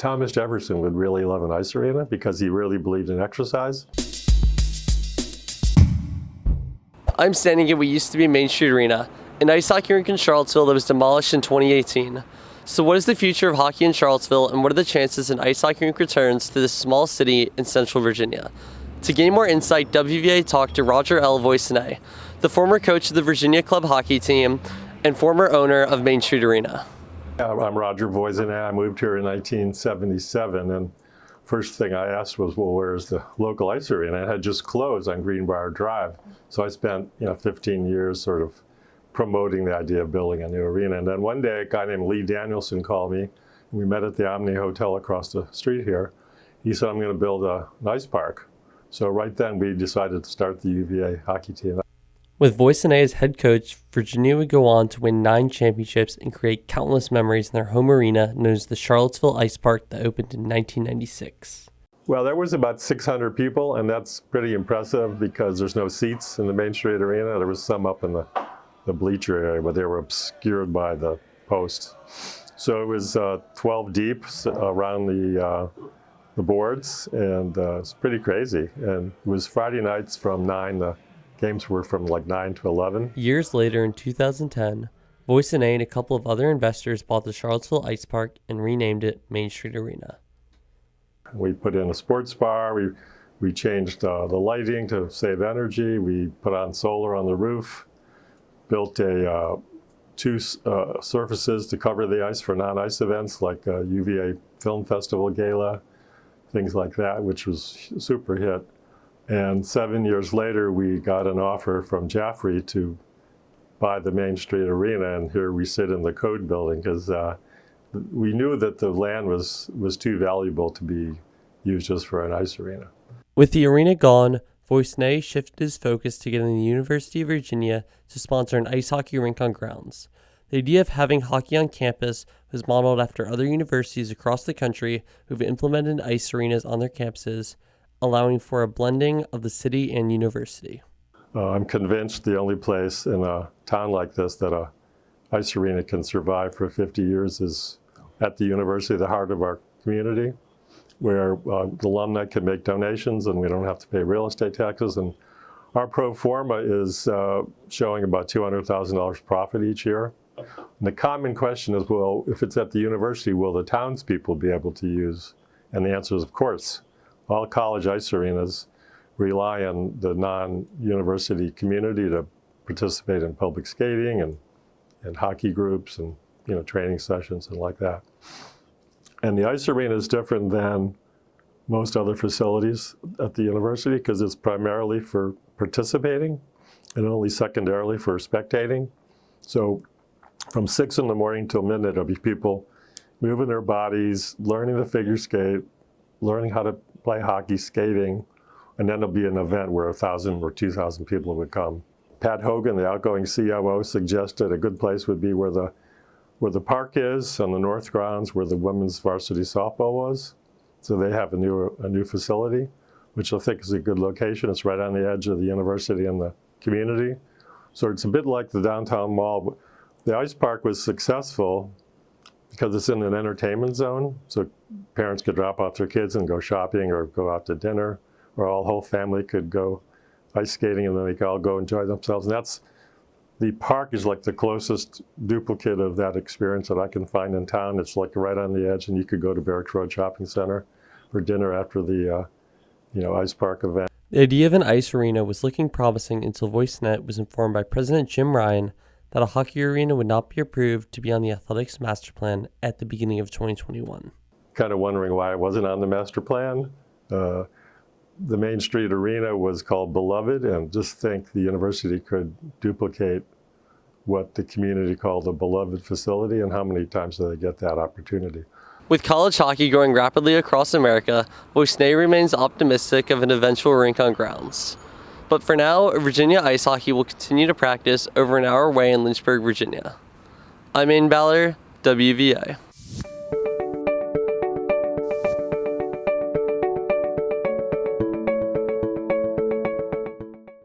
Thomas Jefferson would really love an ice arena because he really believed in exercise. I'm standing at what used to be Main Street Arena, an ice hockey rink in Charlottesville that was demolished in 2018. So what is the future of hockey in Charlottesville, and what are the chances an ice hockey rink returns to this small city in central Virginia? To gain more insight, WVA talked to Roger L. Voisinet, the former coach of the Virginia Club hockey team and former owner of Main Street Arena. I'm Roger Voisinet. I moved here in 1977, and first thing I asked was, well, where's the local ice arena? It had just closed on Greenbrier Drive. So I spent 15 years sort of promoting the idea of building a new arena. And then one day, a guy named Lee Danielson called me. We met at the Omni Hotel across the street here. He said, I'm going to build an ice park. So right then, we decided to start the UVA hockey team. With Voisinet as head coach, Virginia would go on to win 9 championships and create countless memories in their home arena known as the Charlottesville Ice Park that opened in 1996. Well, there was about 600 people, and that's pretty impressive because there's no seats in the Main Street Arena. There was some up in the bleacher area, but they were obscured by the posts. So it was 12 deep around the boards, and it's pretty crazy. And it was Friday nights from 9 to games were from like 9 to 11. Years later, in 2010, Voisinet and a couple of other investors bought the Charlottesville Ice Park and renamed it Main Street Arena. We put in a sports bar. We changed the lighting to save energy. We put on solar on the roof. Built two surfaces to cover the ice for non-ice events like UVA Film Festival Gala, things like that, which was a super hit. And 7 years later, we got an offer from Jaffrey to buy the Main Street Arena, and here we sit in the Code building because we knew that the land was too valuable to be used just for an ice arena. With the arena gone, Voisinet shifted his focus to getting the University of Virginia to sponsor an ice hockey rink on grounds. The idea of having hockey on campus was modeled after other universities across the country who've implemented ice arenas on their campuses, allowing for a blending of the city and university. I'm convinced the only place in a town like this that a ice arena can survive for 50 years is at the university, the heart of our community, where the alumni can make donations and we don't have to pay real estate taxes. And our pro forma is showing about $200,000 profit each year. And the common question is, well, if it's at the university, will the townspeople be able to use? And the answer is, of course. All college ice arenas rely on the non-university community to participate in public skating and hockey groups and training sessions and like that. And the ice arena is different than most other facilities at the university because it's primarily for participating and only secondarily for spectating. So from 6 in the morning till midnight, there'll be people moving their bodies, learning to figure skate, learning how to play hockey, skating, and then there'll be an event where 1,000 or 2,000 people would come. Pat Hogan, the outgoing COO, suggested a good place would be where the park is on the north grounds where the women's varsity softball was. So they have a new facility, which I think is a good location. It's right on the edge of the university and the community. So it's a bit like the downtown mall. The ice park was successful because it's in an entertainment zone. So parents could drop off their kids and go shopping or go out to dinner, or all whole family could go ice skating and then they could all go enjoy themselves. And the park is like the closest duplicate of that experience that I can find in town. It's like right on the edge, and you could go to Barracks Road Shopping Center for dinner after the ice park event. The idea of an ice arena was looking promising until Voisinet was informed by President Jim Ryan that a hockey arena would not be approved to be on the athletics master plan at the beginning of 2021. Kind of wondering why it wasn't on the master plan. The Main Street Arena was called Beloved, and just think the university could duplicate what the community called the Beloved facility, and how many times do they get that opportunity? With college hockey growing rapidly across America, Voisinet remains optimistic of an eventual rink on grounds. But for now, Virginia ice hockey will continue to practice over an hour away in Lynchburg, Virginia. I'm Aidan, WVA.